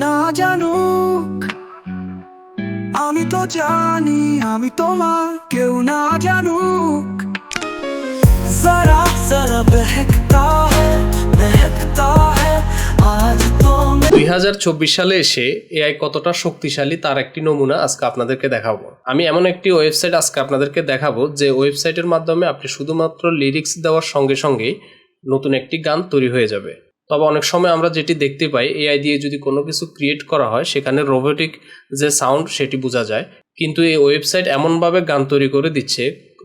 না জানুক, আমি তো জানি আমি তোমার, কেউ না জানুক। जरा जरा बहकता है आज तो 2024 সালে এসে এআই কতটা শক্তিশালী তার একটি নমুনা আজকে আপনাদেরকে দেখাবো। আমি এমন একটি ওয়েবসাইট আজকে আপনাদেরকে দেখাবো যে ওয়েবসাইটের মাধ্যমে আপনি শুধুমাত্র লিরিক্স দেওয়ার সঙ্গে সঙ্গেই নতুন একটি গান তৈরি হয়ে যাবে। তবে অনেক সময় আমরা যেটি দেখতে পাই, এআই দিয়ে যদি কোনো কিছু ক্রিয়েট করা হয় সেখানে রোবোটিক যে সাউন্ড সেটি বোঝা যায়, কিন্তু এই ওয়েবসাইট এমনভাবে গান তৈরি করে দিচ্ছে,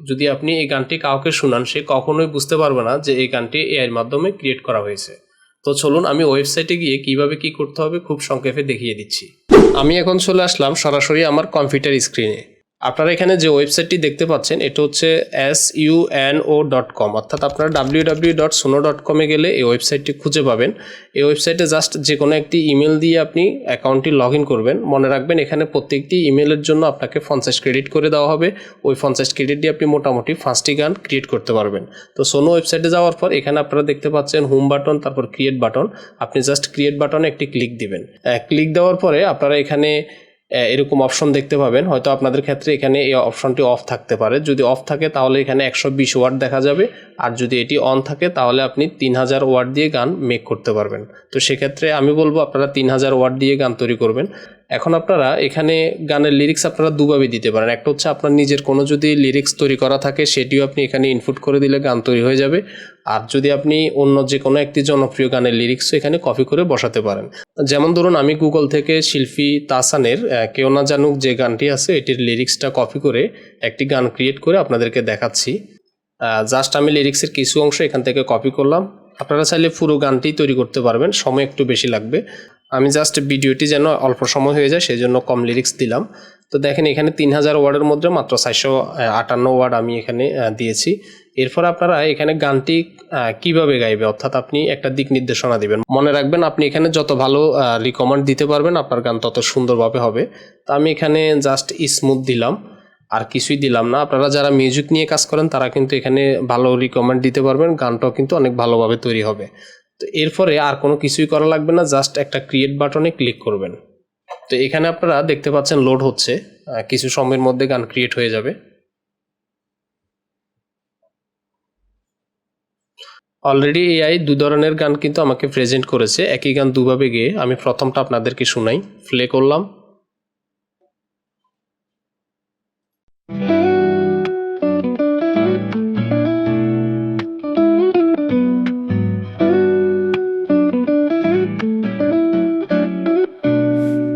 যদি আপনি এই গানটি কাউকে শোনান সে কখনোই বুঝতে পারবে না যে এই গানটি এআইয়ের মাধ্যমে ক্রিয়েট করা হয়েছে। তো চলুন আমি ওয়েবসাইটে গিয়ে কিভাবে কি করতে হবে খুব সংক্ষেপে দেখিয়ে দিচ্ছি। আমি এখন চলে আসলাম সরাসরি আমার কম্পিউটার স্ক্রিনে। আপনারা এখানে যে ওয়েবসাইটটি দেখতে পাচ্ছেন এটা হচ্ছে suno.com, অর্থাৎ আপনারা www.suno.com এ গেলে এই ওয়েবসাইটটি খুঁজে পাবেন। এই ওয়েবসাইটে জাস্ট যে কোনো একটি ইমেল দিয়ে আপনি অ্যাকাউন্টটি লগ ইন করবেন। মনে রাখবেন এখানে প্রত্যেকটি ইমেলের জন্য আপনাকে 50 ক্রেডিট করে দেওয়া হবে। ওই 50 ক্রেডিট দিয়ে আপনি মোটামুটি 5টি গান ক্রিয়েট করতে পারবেন। তো সোনো ওয়েবসাইটে যাওয়ার পর এখানে আপনারা দেখতে পাচ্ছেন হোম বাটন, তারপর ক্রিয়েট বাটন। আপনি জাস্ট ক্রিয়েট বাটনে একটি ক্লিক দিবেন। ক্লিক দেওয়ার পরে আপনারা এখানে এরকম অপশন দেখতে পাবেন। হয়তো আপনাদের ক্ষেত্রে এখানে এই অপশনটি অফ থাকতে পারে। যদি অফ থাকে তাহলে এখানে 120 ওয়াট দেখা যাবে, আর যদি এটি অন থাকে তাহলে আপনি 3000 ওয়াট দিয়ে গান মেক করতে পারবেন। তো সেক্ষেত্রে আমি বলবো আপনারা 3000 ওয়াট দিয়ে গান তৈরি করবেন। এখন আপনারা এখানে গানের লিরিক্স আপনারা দুভাবে দিতে পারেন। একটা হচ্ছে আপনার নিজের কোনো যদি লিরিক্স তৈরি করা থাকে সেটিও আপনি এখানে ইনপুট করে দিলে গান তৈরি হয়ে যাবে, আর যদি আপনি অন্য যে কোনো একটি জনপ্রিয় গানের লিরিক্সও এখানে কপি করে বসাতে পারেন। যেমন ধরুন আমি গুগল থেকে শিল্পী তাহসানের কেউ না জানুক যে গানটি আছে এটির লিরিক্সটা কপি করে একটি গান ক্রিয়েট করে আপনাদেরকে দেখাচ্ছি। জাস্ট আমি লিরিক্সের কিছু অংশ এখান থেকে কপি করলাম। আপনারা চাইলে পুরো গানটি তৈরি করতে পারবেন, সময় একটু বেশি লাগবে। আমি জাস্ট ভিডিওটি যেন অল্প সময় হয়ে যায় সেই জন্য কম লিরিক্স দিলাম। তো দেখেন এখানে 3000 ওয়ার্ডের মধ্যে মাত্র 458 ওয়ার্ড আমি এখানে দিয়েছি। এরপর আপনারা এখানে গানটি কিভাবে গাইবে, অর্থাৎ আপনি একটা দিক নির্দেশনা দিবেন। মনে রাখবেন আপনি এখানে যত ভালো রিকমেন্ড দিতে পারবেন আপনার গান তত সুন্দরভাবে হবে। তো আমি এখানে জাস্ট স্মুথ দিলাম, আর কিছুই দিলাম না। আপনারা যারা মিউজিক নিয়ে কাজ করেন তারা কিন্তু এখানে ভালো রিকমেন্ড দিতে পারবেন, গানটাও কিন্তু অনেক ভালোভাবে তৈরি হবে। তো এরপরে আর কোনো কিছুই করা লাগবে না, জাস্ট একটা ক্রিয়েট বাটনে ক্লিক করবেন। তো এখানে আপনারা দেখতে পাচ্ছেন লোড হচ্ছে, কিছু সময়ের মধ্যে গান ক্রিয়েট হয়ে যাবে। অলরেডি এআই দু ধরনের গান কিন্তু আমাকে প্রেজেন্ট করেছে, একই গান দুভাবে গেয়ে। আমি প্রথমটা আপনাদেরকে শোনাই, প্লে করলাম।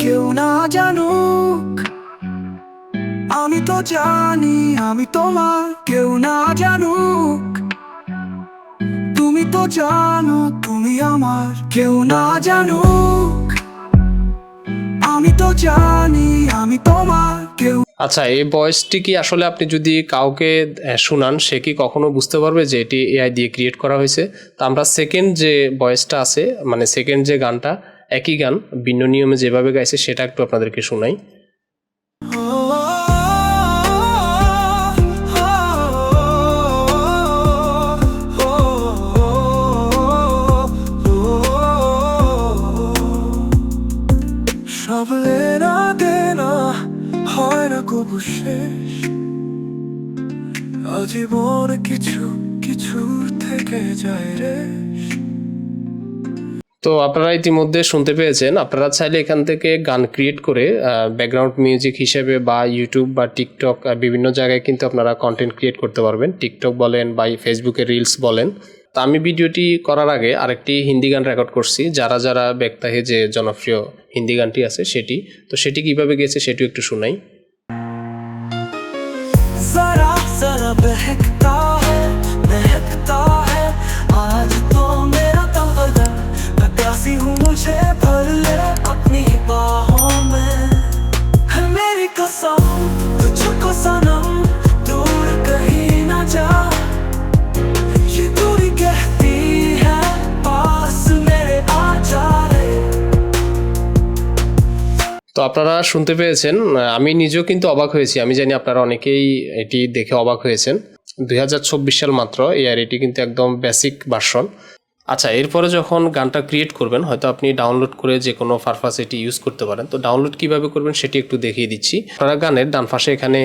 কেউ না জানুক, আমি তো জানি আমি তোমার, কেউ না জানুক, তুমি তো জানো তুমি আমার, কেউ না জানুক, আমি তো জানি আমি তোমার, কেউ। আচ্ছা, এই ভয়েসটি কি আসলে আপনি যদি কাউকে শোনান সে কি কখনো বুঝতে পারবে যে এটি এআই দিয়ে ক্রিয়েট করা হয়েছে? তো আমরা সেকেন্ড যে ভয়েসটা আছে, মানে সেকেন্ড যে গানটা, একই গান ভিন্ন নিয়মে যেভাবে গাইছে সেটা একটু আপনাদেরকে শোনাই। সব লেনা দেনা হয় না কবু শেষ, আজীবন কিছু কিছুর থেকে যায় রে। তো আপনারা ইতিমধ্যে শুনতে পেয়েছেন। আপনারা চাইলে এখান থেকে গান ক্রিয়েট করে ব্যাকগ্রাউন্ড মিউজিক হিসেবে বা ইউটিউব বা টিকটক বিভিন্ন জায়গায় কিন্তু আপনারা কন্টেন্ট ক্রিয়েট করতে পারবেন। টিকটক বলেন বা ফেসবুকে রিলস বলেন। তো আমি ভিডিওটি করার আগে আরেকটি হিন্দি গান রেকর্ড করছি, যারা যারা বেক্তাহে যে জনপ্রিয় হিন্দি গানটি আছে সেটি। তো সেটি কিভাবে গেছে সেটিও একটু শোনাই। जरा जरा बहकता है आज तो मेरा तवज्जो, मैं प्यासी हूँ मुझे भर ले अपनी बाहों में, है मेरी कसम तुझको सनम, दूर कहीं ना जा, ये दूरी कहती है पास मेरे आ जा रे। তো আপনারা শুনতে পেয়েছেন, আমি নিজেও কিন্তু অবাক হয়েছি। আমি জানি আপনারা অনেকেই এটি দেখে অবাক হয়েছেন। 2024 সাল মাত্র, এআই এটি কিন্তু একদম বেসিক ভার্সন। আচ্ছা, এরপরে যখন গানটা ক্রিয়েট করবেন, হয়তো আপনি ডাউনলোড করে যে কোনো পারপাসে এটি ইউজ করতে পারেন। তো ডাউনলোড কিভাবে করবেন সেটি একটু দেখিয়ে দিচ্ছি। আপনারা গানের ডান পাশে এখানে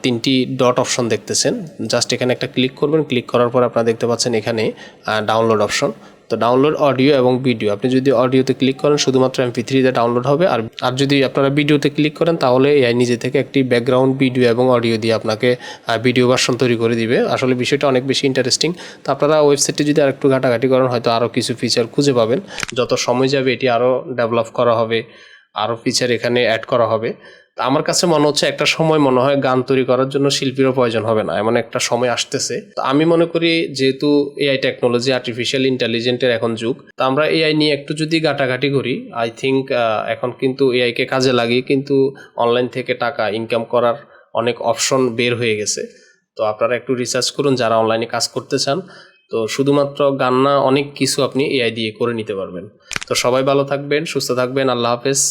3টি ডট অপশন দেখতেছেন, জাস্ট এখানে একটা ক্লিক করবেন। ক্লিক করার পর আপনারা দেখতে পাচ্ছেন এখানে ডাউনলোড অপশন। তো ডাউনলোড অডিও এবং ভিডিও, আপনি যদি অডিওতে ক্লিক করেন শুধুমাত্র MP3-তে ডাউনলোড হবে, আর যদি আপনারা ভিডিওতে ক্লিক করেন তাহলে এআই নিজে থেকে একটি ব্যাকগ্রাউন্ড ভিডিও এবং অডিও দিয়ে আপনাকে ভিডিও ভার্সন তৈরি করে দিবে। আসলে বিষয়টা অনেক বেশি ইন্টারেস্টিং। তো আপনারা ওয়েবসাইটে যদি আরেকটু ঘাটাঘাটি করেন হয়তো আরও কিছু ফিচার খুঁজে পাবেন। যত সময় যাবে এটি আরও ডেভেলপ করা হবে, আরও ফিচার এখানে অ্যাড করা হবে। তা আমার কাছে মনে হচ্ছে একটা সময় মনে হয় গান তৈরি করার জন্য শিল্পীরও প্রয়োজন হবে না, এমন একটা সময় আসতেছে। তো আমি মনে করি যেহেতু এআই টেকনোলজি, আর্টিফিশিয়াল ইন্টেলিজেন্টের এখন যুগ, তো আমরা এআই নিয়ে একটু যদি ঘাটাঘাটি করি, আই থিঙ্ক এখন কিন্তু এআইকে কাজে লাগিয়ে কিন্তু অনলাইন থেকে টাকা ইনকাম করার অনেক অপশন বের হয়ে গেছে। তো আপনারা একটু রিসার্চ করুন যারা অনলাইনে কাজ করতে চান। তো শুধুমাত্র গান না, অনেক কিছু আপনি এআই দিয়ে করে নিতে পারবেন। তো সবাই ভালো থাকবেন, সুস্থ থাকবেন, আল্লাহ হাফেজ।